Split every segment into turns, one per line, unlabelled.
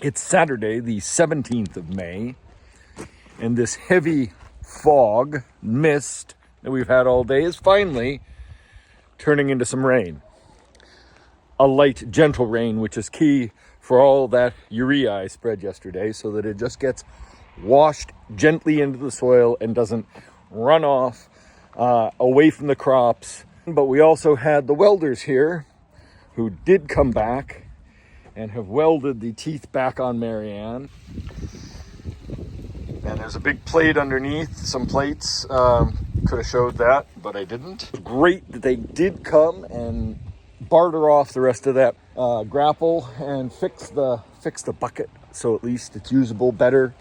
It's Saturday, the 17th of May, and this heavy fog, mist that we've had all day is finally turning into some rain. A light, gentle rain, which is key for all that urea I spread yesterday, so that it just gets washed gently into the soil and doesn't run off away from the crops. But we also had the welders here who did come back and have welded the teeth back on Marianne. And there's a big plate underneath, some plates. Could have showed that, but I didn't. Great that they did come and barter off the rest of that grapple and fix the bucket, so at least it's usable better.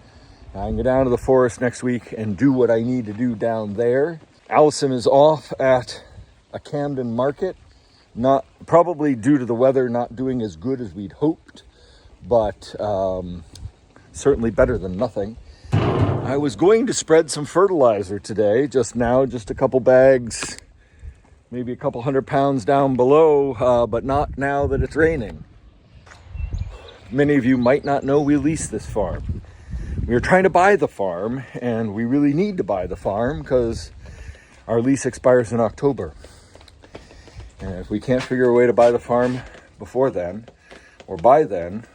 I can go down to the forest next week and do what I need to do down there. Allison is off at a Camden market. Not probably due to the weather not doing as good as we'd hoped, but certainly better than nothing. I was going to spread some fertilizer today, just a couple bags, maybe a couple 100 pounds down below, but not now that it's raining. Many of you might not know we lease this farm. We were trying to buy the farm, and we really need to buy the farm because our lease expires in October. And if we can't figure a way to buy the farm before then, or by then,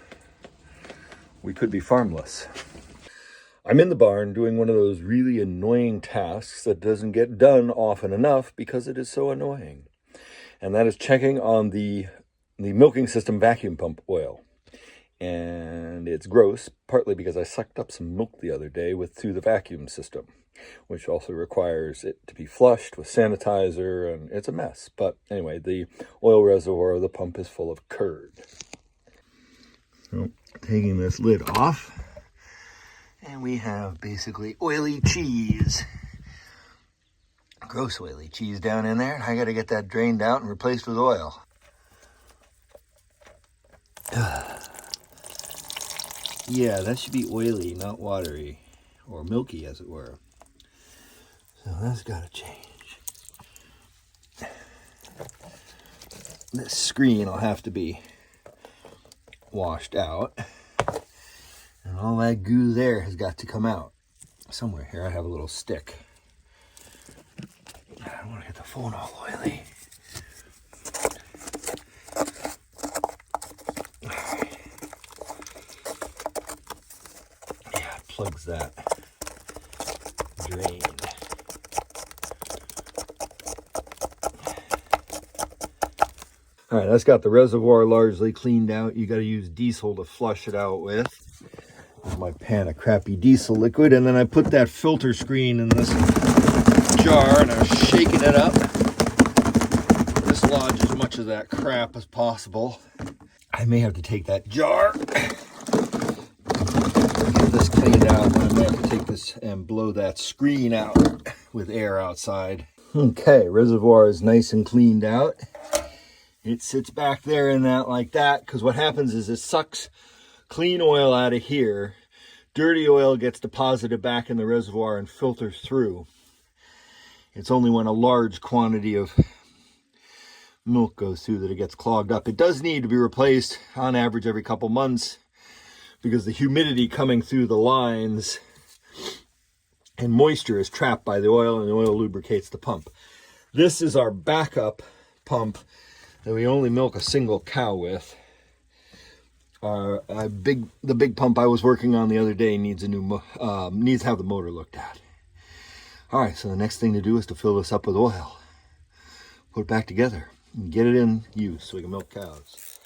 we could be farmless. I'm in the barn doing one of those really annoying tasks that doesn't get done often enough because it is so annoying. And that is checking on the milking system vacuum pump oil. And it's gross, partly because I sucked up some milk the other day through the vacuum system, which also requires it to be flushed with sanitizer, and it's a mess. But anyway, the oil reservoir of the pump is full of curd. So, taking this lid off, and we have basically oily cheese. Gross oily cheese down in there, and I gotta get that drained out and replaced with oil. Yeah, that should be oily, not watery, or milky as it were. So that's got to change. This screen will have to be washed out. And all that goo there has got to come out. Somewhere here I have a little stick. I don't want to get the phone all oily. Yeah, it plugs that drain. All right, that's got the reservoir largely cleaned out. You got to use diesel to flush it out with. There's my pan of crappy diesel liquid, and then I put that filter screen in this jar, and I was shaking it up. Dislodge as much of that crap as possible. I may have to take that jar, get this cleaned out, and I may have to take this and blow that screen out with air outside. Okay, reservoir is nice and cleaned out. It sits back there in that like that, because what happens is it sucks clean oil out of here. Dirty oil gets deposited back in the reservoir and filters through. It's only when a large quantity of milk goes through that it gets clogged up. It does need to be replaced on average every couple months because the humidity coming through the lines and moisture is trapped by the oil, and the oil lubricates the pump. This is our backup pump that we only milk a single cow with. The big pump I was working on the other day needs needs to have the motor looked at. All right, so the next thing to do is to fill this up with oil, put it back together, and get it in use so we can milk cows.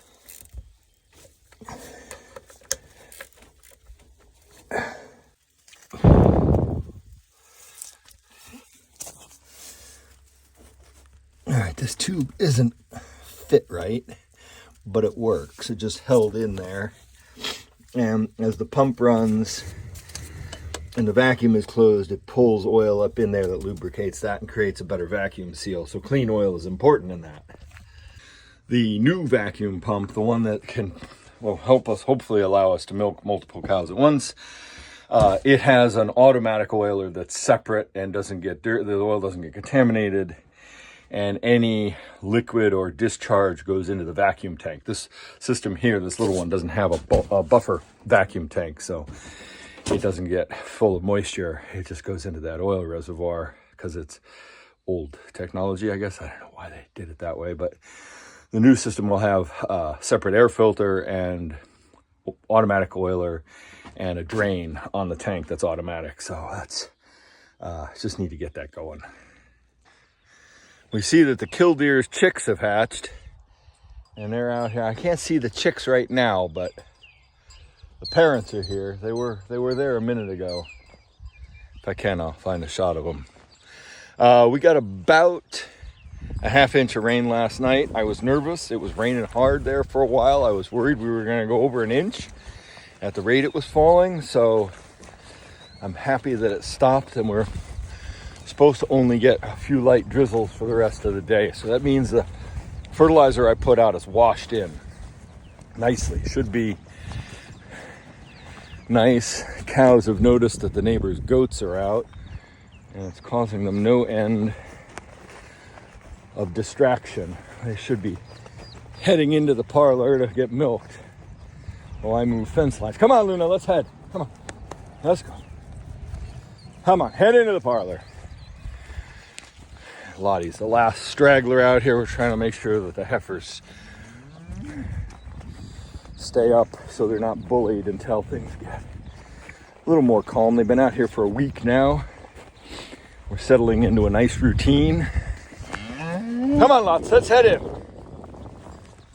All right, this tube isn't fit right, but it works. It just held in there, and as the pump runs and the vacuum is closed, it pulls oil up in there that lubricates that and creates a better vacuum seal. So clean oil is important in that. The new vacuum pump, the one that will help us, hopefully allow us to milk multiple cows at once, it has an automatic oiler that's separate and doesn't get dirt. The oil doesn't get contaminated. and any liquid or discharge goes into the vacuum tank. This system here, this little one, doesn't have a buffer vacuum tank, so it doesn't get full of moisture. It just goes into that oil reservoir because it's old technology, I guess. I don't know why they did it that way, but the new system will have a separate air filter and automatic oiler and a drain on the tank that's automatic. So that's just need to get that going. We see that the killdeer's chicks have hatched, and they're out here. I can't see the chicks right now, but the parents are here. They were there a minute ago. If I can, I'll find a shot of them. We got about a ½ inch of rain last night. I was nervous. It was raining hard there for a while. I was worried we were going to go over an inch at the rate it was falling. So I'm happy that it stopped, and we're supposed to only get a few light drizzles for the rest of the day. So that means the fertilizer I put out is washed in nicely. Should be nice. Cows have noticed that the neighbor's goats are out, and it's causing them no end of distraction. They should be heading into the parlor to get milked while I move fence lines. Come on, Luna, let's head. Come on, let's go. Come on, head into the parlor. Lottie's the last straggler out here. We're trying to make sure that the heifers stay up so they're not bullied until things get a little more calm. They've been out here for a week now. We're settling into a nice routine. Come on, Lots, let's head in.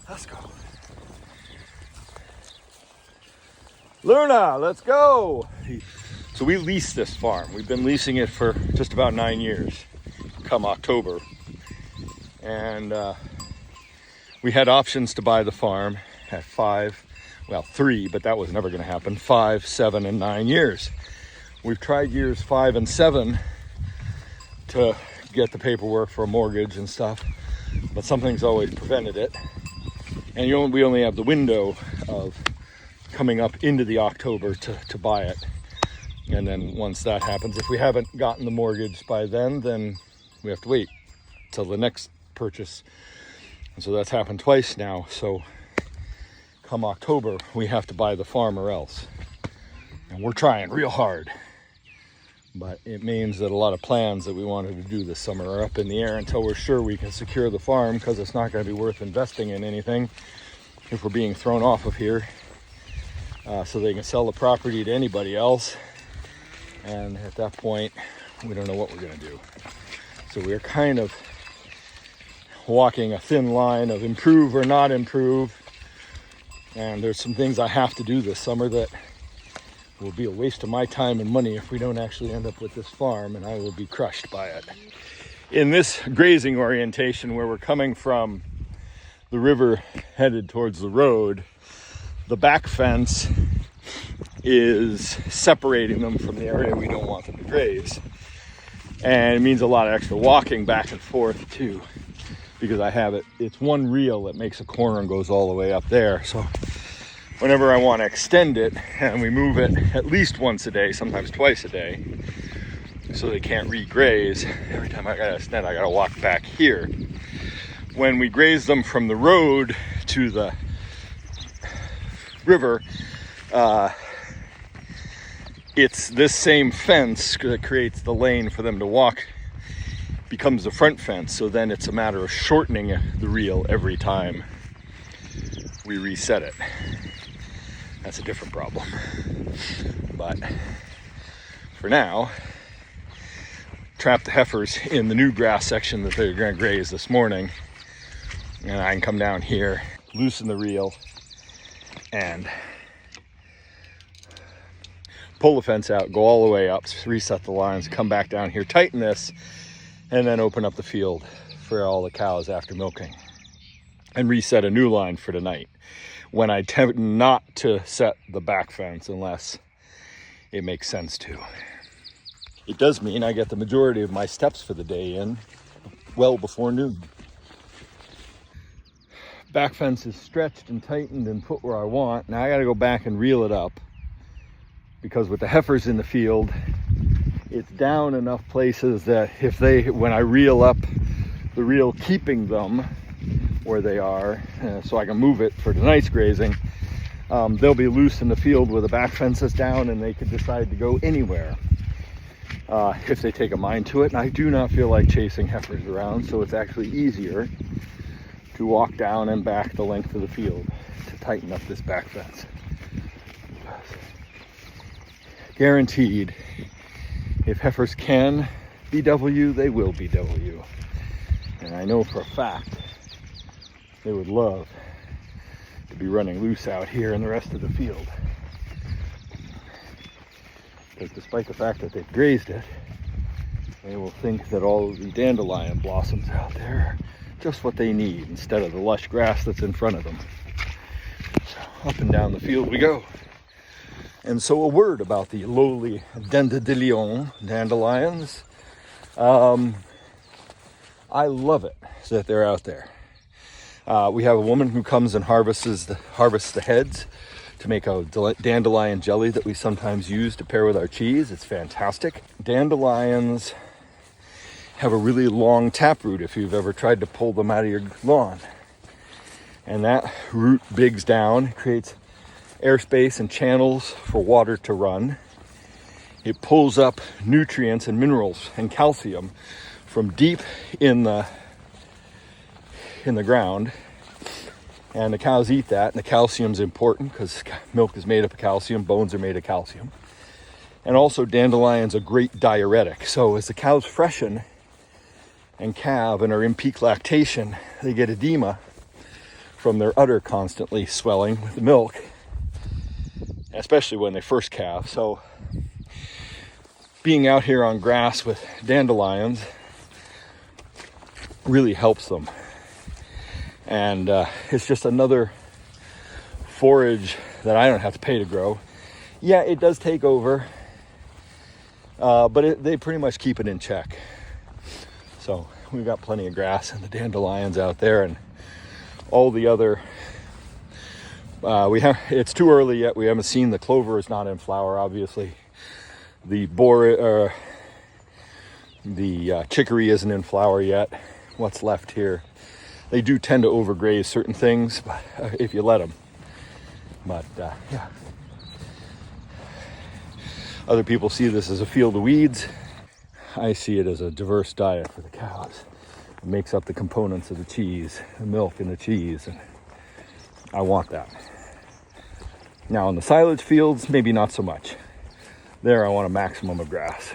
Let's go. Luna, let's go. So we leased this farm. We've been leasing it for just about 9 years, come October. And we had options to buy the farm at 3, but that was never going to happen, 5, 7, and 9 years. We've tried years 5 and 7 to get the paperwork for a mortgage and stuff, but something's always prevented it. And we only have the window of coming up into the October to buy it. And then once that happens, if we haven't gotten the mortgage by then we have to wait till the next purchase. And so that's happened twice now. So come October, we have to buy the farm or else. And we're trying real hard. But it means that a lot of plans that we wanted to do this summer are up in the air until we're sure we can secure the farm, because it's not going to be worth investing in anything if we're being thrown off of here. So they can sell the property to anybody else. And at that point, we don't know what we're going to do. So we're kind of walking a thin line of improve or not improve. And there's some things I have to do this summer that will be a waste of my time and money if we don't actually end up with this farm, and I will be crushed by it. In this grazing orientation, where we're coming from the river headed towards the road, the back fence is separating them from the area we don't want them to graze. And it means a lot of extra walking back and forth too, because it's one reel that makes a corner and goes all the way up there. So whenever I want to extend it, and we move it at least once a day, sometimes twice a day, so they can't re-graze, every time I gotta extend, I gotta walk back here. When we graze them from the road to the river, it's this same fence that creates the lane for them to walk, becomes the front fence. So then it's a matter of shortening the reel every time we reset it. That's a different problem. But for now, trap the heifers in the new grass section that they're going to graze this morning. And I can come down here, loosen the reel, and pull the fence out, go all the way up, reset the lines, come back down here, tighten this, and then open up the field for all the cows after milking. And reset a new line for tonight, when I tend not to set the back fence unless it makes sense to. It does mean I get the majority of my steps for the day in well before noon. Back fence is stretched and tightened and put where I want. Now I got to go back and reel it up, because with the heifers in the field, it's down enough places that when I reel up the real keeping them where they are, so I can move it for tonight's grazing. They'll be loose in the field where the back fence is down, and they could decide to go anywhere if they take a mind to it. And I do not feel like chasing heifers around, so it's actually easier to walk down and back the length of the field to tighten up this back fence. Guaranteed, if heifers can BW, they will BW. And I know for a fact they would love to be running loose out here in the rest of the field. Because despite the fact that they've grazed it, they will think that all of the dandelion blossoms out there are just what they need instead of the lush grass that's in front of them. So up and down the field we go. And so a word about the lowly dandelion dandelions. I love it that they're out there. We have a woman who comes and harvests the heads to make a dandelion jelly that we sometimes use to pair with our cheese. It's fantastic. Dandelions have a really long taproot if you've ever tried to pull them out of your lawn. And that root bigs down, creates airspace and channels for water to run. It pulls up nutrients and minerals and calcium from deep in the ground, and the cows eat that, and the calcium's important because milk is made up of calcium, bones are made of calcium. And also dandelion's a great diuretic, so as the cows freshen and calve and are in peak lactation, they get edema from their udder constantly swelling with the milk, especially when they first calve. So being out here on grass with dandelions really helps them. And it's just another forage that I don't have to pay to grow. Yeah, it does take over, but they pretty much keep it in check. So we've got plenty of grass and the dandelions out there, and all the other, it's too early yet. We haven't seen, the clover is not in flower, obviously. The chicory isn't in flower yet. What's left here, they do tend to overgraze certain things, but if you let them. But yeah, other people see this as a field of weeds. I see it as a diverse diet for the cows. It makes up the components of the cheese, the milk and the cheese, and I want that. Now in the silage fields, maybe not so much. There I want a maximum of grass.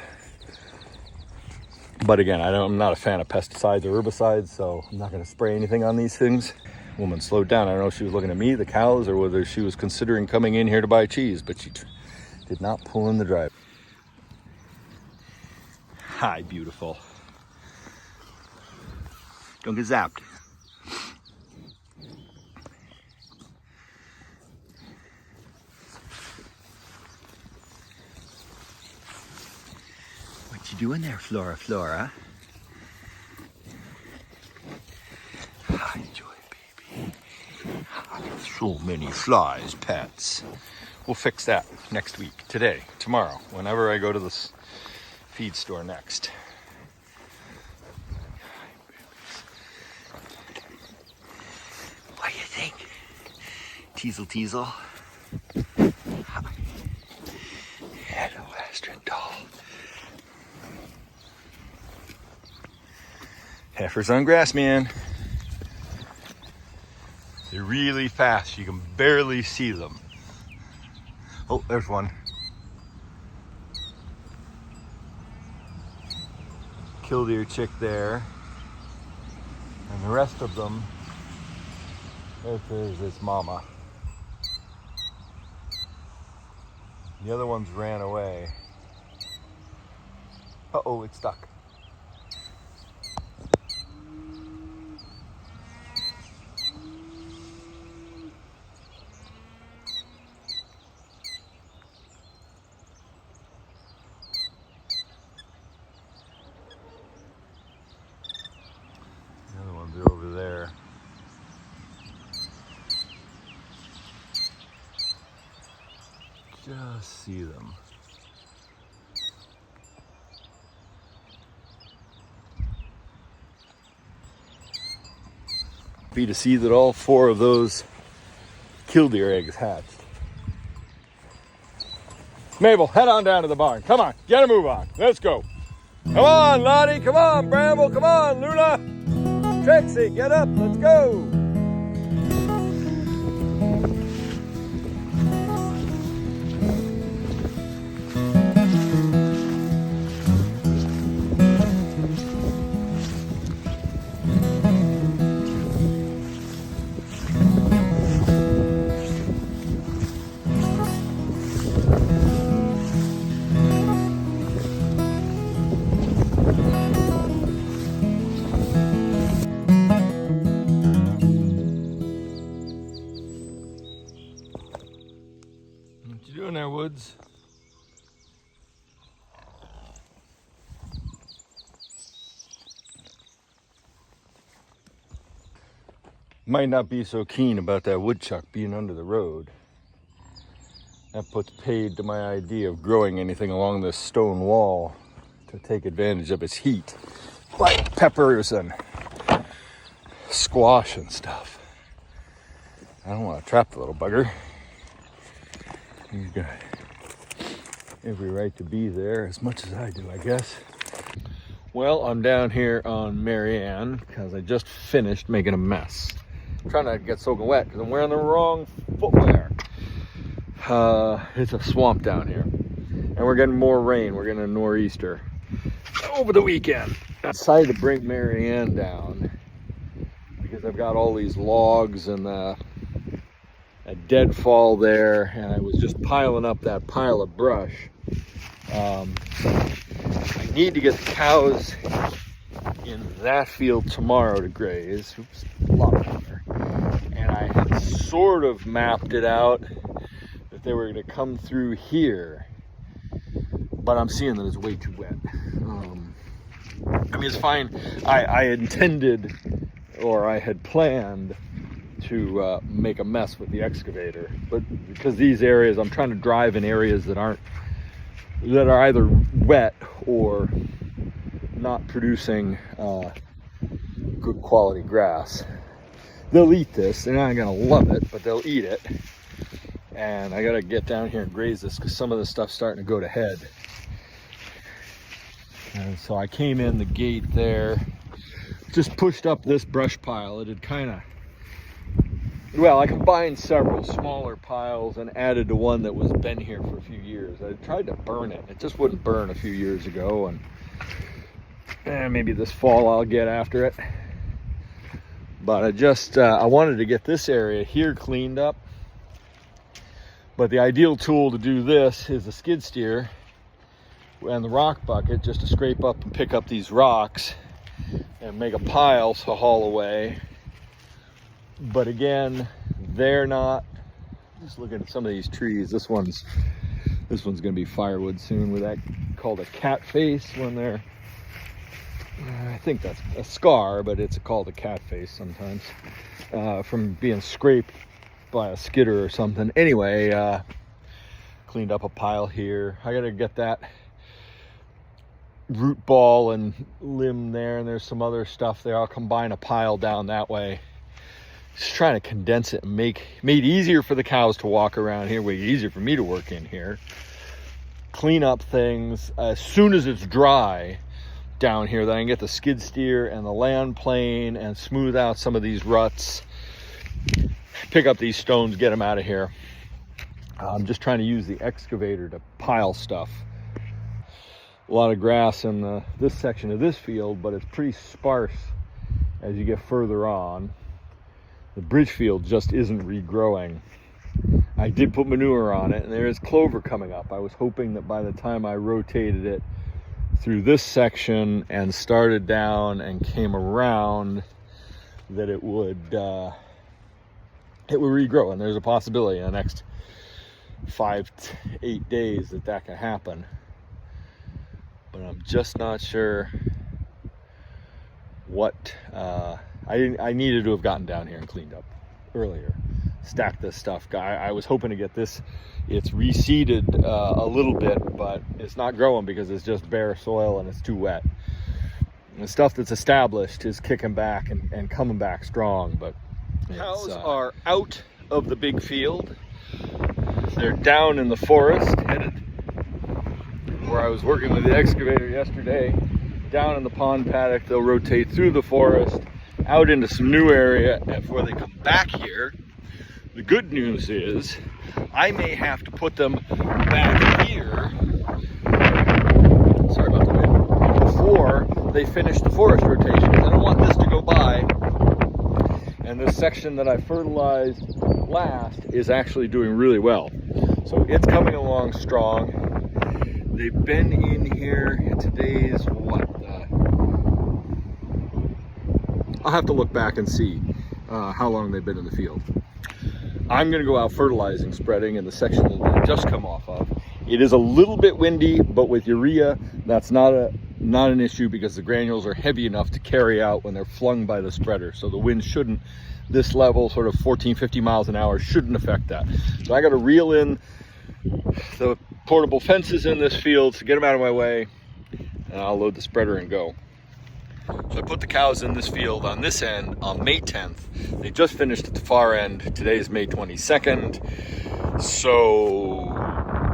But again, I'm not a fan of pesticides or herbicides, so I'm not going to spray anything on these things. Woman slowed down. I don't know if she was looking at me, the cows, or whether she was considering coming in here to buy cheese, but she did not pull in the drive. Hi, beautiful. Don't get zapped. What you doing there, Flora? Hi, Joy, baby. So many flies, pets. We'll fix that next week, today, tomorrow, whenever I go to this feed store next. What do you think? Teasel. Hello, Astrid doll. Heifers on grass, man. They're really fast. You can barely see them. Oh, there's one. Killdeer chick there. And the rest of them, there's its mama. The other ones ran away. Uh-oh, it's stuck. The other ones are over there. Just see them. happy to see that all 4 of those killdeer eggs hatched. Mabel, head on down to the barn. Come on, get a move on. Let's go. Come on, Lottie. Come on, Bramble. Come on, Luna. Trixie, get up. Let's go. What you doing there, Woods? Might not be so keen about that woodchuck being under the road. That puts paid to my idea of growing anything along this stone wall to take advantage of its heat, like peppers and squash and stuff. I don't want to trap the little bugger. He's got every right to be there as much as I do, I guess. Well, I'm down here on Marianne because I just finished making a mess. I'm trying not to get soaking wet because I'm wearing the wrong footwear. It's a swamp down here. And we're getting more rain. We're getting a nor'easter over the weekend. I decided to bring Marianne down because I've got all these logs and a deadfall there, and I was just piling up that pile of brush. So I need to get the cows in that field tomorrow to graze. Oops, a lot of water. And I had sort of mapped it out that they were going to come through here, but I'm seeing that it's way too wet. I mean, it's fine. I intended, or I had planned to make a mess with the excavator, but because these areas, I'm trying to drive in areas that are either wet or not producing good quality grass. They'll eat this. They're not gonna love it, but they'll eat it. And I gotta get down here and graze this because some of the stuff's starting to go to head. And so I came in the gate there, just pushed up this brush pile. It had kind of, well, I combined several smaller piles and added to one that was been here for a few years. I tried to burn it. It just wouldn't burn a few years ago, and maybe this fall I'll get after it. But I wanted to get this area here cleaned up. But the ideal tool to do this is a skid steer and the rock bucket, just to scrape up and pick up these rocks and make a pile to haul away. But again, they're not, just looking at some of these trees, this one's gonna be firewood soon, with that called a cat face when they're, I think that's a scar, but it's called a cat face sometimes, from being scraped by a skidder or something. Anyway, cleaned up a pile here. I gotta get that root ball and limb there, and there's some other stuff there. I'll combine a pile down that way. Just trying to condense it and make it easier for the cows to walk around here, way easier for me to work in here. Clean up things as soon as it's dry down here, then I can get the skid steer and the land plane and smooth out some of these ruts, pick up these stones, get them out of here. I'm just trying to use the excavator to pile stuff. A lot of grass in this section of this field, but it's pretty sparse as you get further on. The bridge field just isn't regrowing. I did put manure on it, and there is clover coming up. I was hoping that by the time I rotated it through this section and started down and came around, that it would regrow. And there's a possibility in the next 5 to 8 days that can happen. But I'm just not sure what I needed to have gotten down here and cleaned up earlier, stacked this stuff. I was hoping to get this, it's reseeded a little bit, but it's not growing because it's just bare soil and it's too wet. And the stuff that's established is kicking back and coming back strong, but Cows are out of the big field. They're down in the forest, headed where I was working with the excavator yesterday. Down in the pond paddock, they'll rotate through the forest, out into some new area before they come back here. The good news is, I may have to put them back here, sorry about the wind, before they finish the forest rotation. I don't want this to go by. And this section that I fertilized last is actually doing really well. So it's coming along strong. They've been in here, today's what? I'll have to look back and see how long they've been in the field. I'm gonna go out fertilizing, spreading in the section that they just come off of. It is a little bit windy, but with urea, that's not an issue because the granules are heavy enough to carry out when they're flung by the spreader. So the wind shouldn't, this level, sort of 14, 50 miles an hour, shouldn't affect that. So I got to reel in the portable fences in this field to get them out of my way, and I'll load the spreader and go. So I put the cows in this field on this end on May 10th. They just finished at the far end. Today is May 22nd. So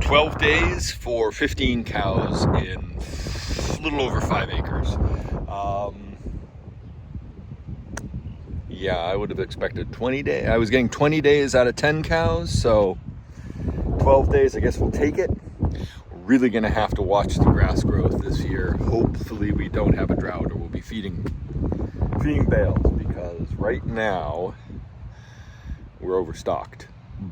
12 days for 15 cows in a little over 5 acres. Yeah, I would have expected 20 days. I was getting 20 days out of 10 cows, so 12 days, I guess we'll take it. We're really gonna have to watch the grass growth this year. Hopefully we don't have a drought or we'll be feeding bales, because right now we're overstocked.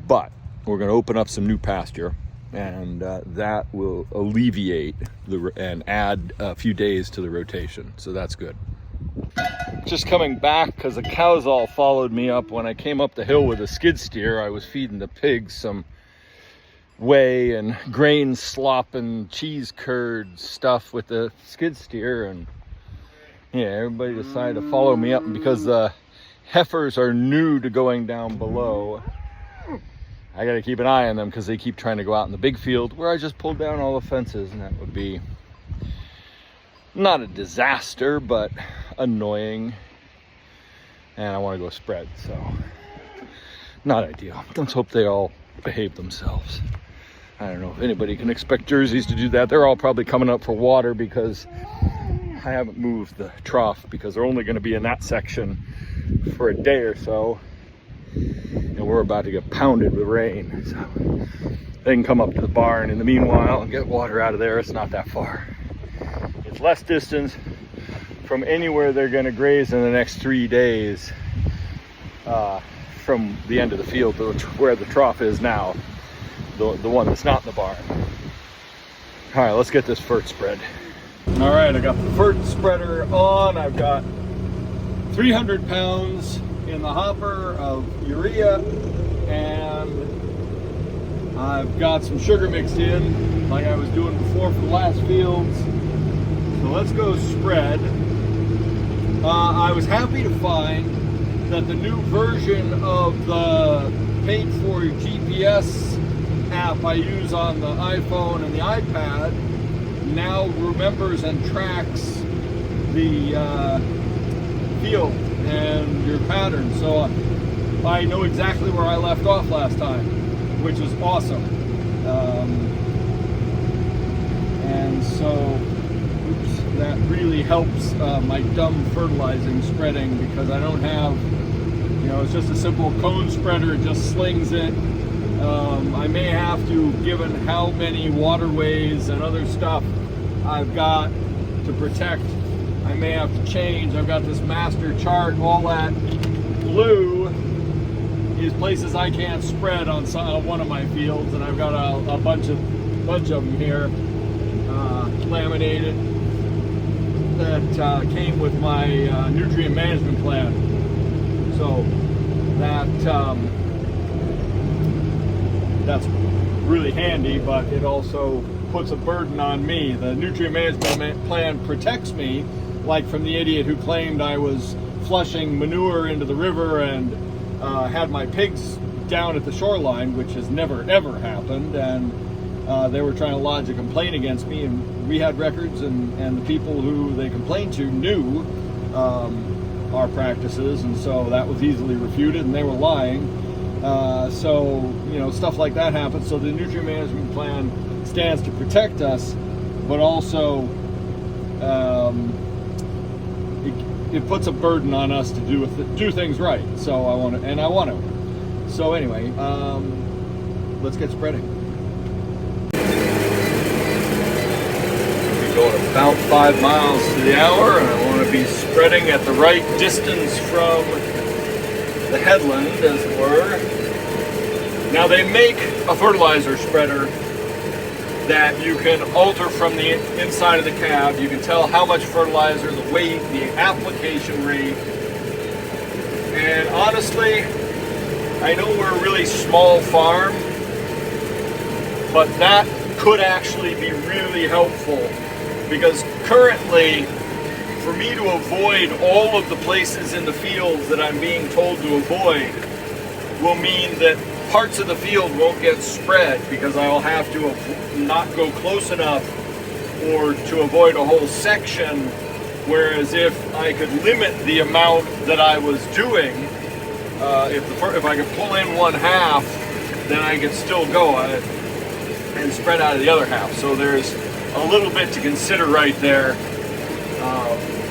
But we're gonna open up some new pasture, and that will alleviate and add a few days to the rotation, so that's good. Just coming back because the cows all followed me up. When I came up the hill with a skid steer, I was feeding the pigs some whey and grain slop and cheese curd stuff with the skid steer, and yeah, everybody decided to follow me up. And because the heifers are new to going down below, I got to keep an eye on them because they keep trying to go out in the big field where I just pulled down all the fences, and that would be not a disaster, but annoying. And I want to go spread, so not ideal. Let's hope they all behave themselves. I don't know if anybody can expect jerseys to do that. They're all probably coming up for water because I haven't moved the trough, because they're only going to be in that section for a day or so, and we're about to get pounded with rain, so they can come up to the barn in the meanwhile and get water out of there. It's not that far. It's less distance from anywhere they're going to graze in the next 3 days from the end of the field to where the trough is now, the one that's not in the barn. All right, let's get this fert spread. All right, I got the fert spreader on. I've got 300 pounds in the hopper of urea, and I've got some sugar mixed in like I was doing before for the last fields. So let's go spread. I was happy to find that the new version of the paid-for GPS app I use on the iPhone and the iPad now remembers and tracks the field and your pattern. So I know exactly where I left off last time, which is awesome. And so that really helps my dumb fertilizing spreading, because I don't have, it's just a simple cone spreader, it just slings it. I may have to, given how many waterways and other stuff I've got to protect, I may have to change. I've got this master chart. All that blue is places I can't spread on one of my fields, and I've got a bunch of them here laminated that came with my nutrient management plan. So that's really handy, but it also puts a burden on me. The nutrient management plan protects me, like from the idiot who claimed I was flushing manure into the river and had my pigs down at the shoreline, which has never ever happened, and they were trying to lodge a complaint against me, and we had records, and the people who they complained to knew our practices, and so that was easily refuted, and they were lying. So, you know, stuff like that happens. So the nutrient management plan stands to protect us, but also it puts a burden on us to do things right. So I want to. So anyway, let's get spreading. We're going about 5 miles to the hour, and I want to be spreading at the right distance from the headland, as it were. Now they make a fertilizer spreader that you can alter from the inside of the cab. You can tell how much fertilizer, the weight, the application rate. And honestly, I know we're a really small farm, but that could actually be really helpful, because currently, for me to avoid all of the places in the fields that I'm being told to avoid will mean that parts of the field won't get spread, because I'll have to not go close enough or to avoid a whole section. Whereas if I could limit the amount that I was doing, if I could pull in one half, then I could still go and spread out of the other half. So there's a little bit to consider right there.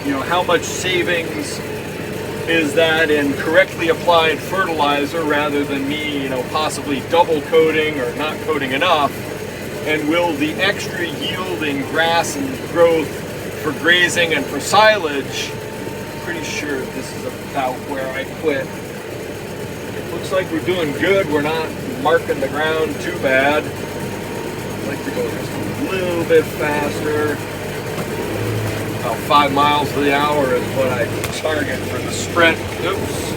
You know, how much savings is that in correctly applied fertilizer rather than me, you know, possibly double coating or not coating enough? And will the extra yielding grass and growth for grazing and for silage, pretty sure this is about where I quit. It looks like we're doing good. We're not marking the ground too bad. I'd like to go just a little bit faster. About 5 miles to the hour is what I target for the spread. Oops.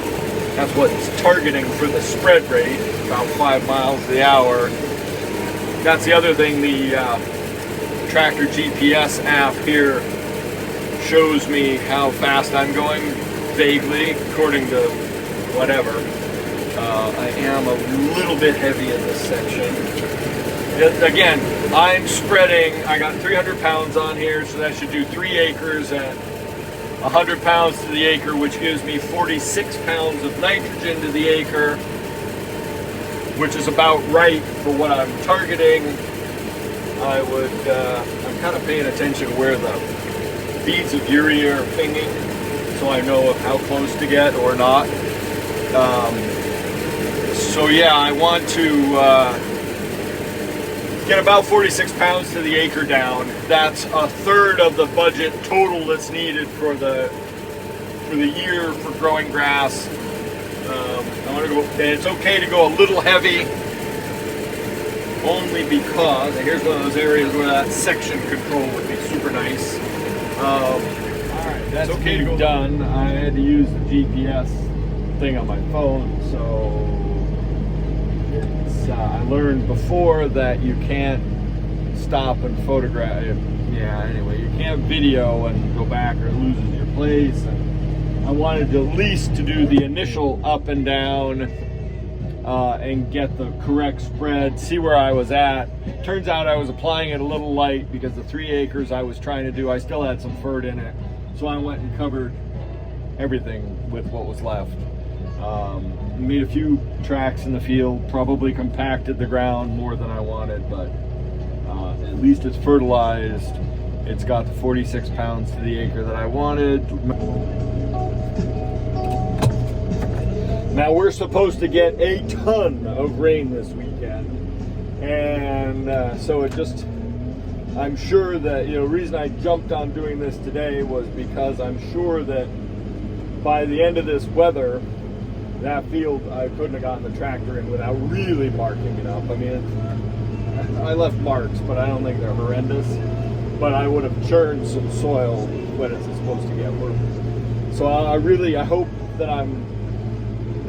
That's what it's targeting for the spread rate, about 5 miles to the hour. That's the other thing, the tractor GPS app here shows me how fast I'm going, vaguely, according to whatever. I am a little bit heavy in this section. Again, I'm spreading, I got 300 pounds on here, so that should do 3 acres at 100 pounds to the acre, which gives me 46 pounds of nitrogen to the acre, which is about right for what I'm targeting. I'm kind of paying attention to where the beads of urea are pinging, so I know how close to get or not. So yeah, I want to get about 46 pounds to the acre down. That's a third of the budget total that's needed for the year for growing grass. I want to go, and it's okay to go a little heavy, only because, and here's one of those areas where that section control would be super nice. Alright, that's okay to go done. I had to use the GPS thing on my phone, so it's, I learned before that you can't stop and photograph. Yeah, anyway, you can't video and go back or it loses your place. And I wanted at least to do the initial up and down and get the correct spread, see where I was at. Turns out I was applying it a little light because the 3 acres I was trying to do, I still had some fert in it. So I went and covered everything with what was left. Made a few tracks in the field, probably compacted the ground more than I wanted, but at least it's fertilized. It's got the 46 pounds to the acre that I wanted. Now we're supposed to get a ton of rain this weekend, and so it just, I'm sure that, you know, the reason I jumped on doing this today was because I'm sure that by the end of this weather, that field, I couldn't have gotten the tractor in without really marking it up. I mean, I left marks, but I don't think they're horrendous. But I would have churned some soil when it's supposed to get work. So I hope that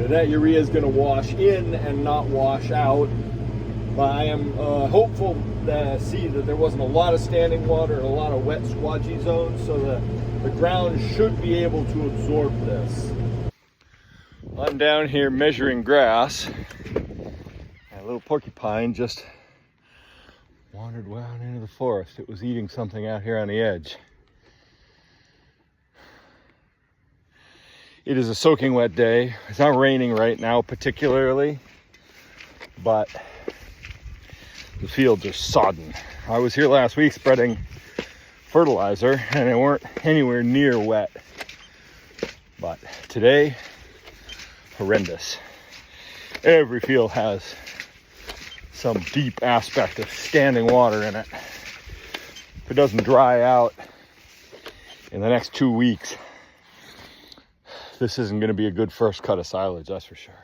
that urea is going to wash in and not wash out. But I am hopeful to see that there wasn't a lot of standing water and a lot of wet, squodgy zones, so that the ground should be able to absorb this. I'm down here measuring grass. A little porcupine just wandered down into the forest. It was eating something out here on the edge. It is a soaking wet day. It's not raining right now particularly, but the fields are sodden. I was here last week spreading fertilizer and they weren't anywhere near wet. But today, horrendous. Every field has some deep aspect of standing water in it. If it doesn't dry out in the next 2 weeks, this isn't going to be a good first cut of silage, that's for sure.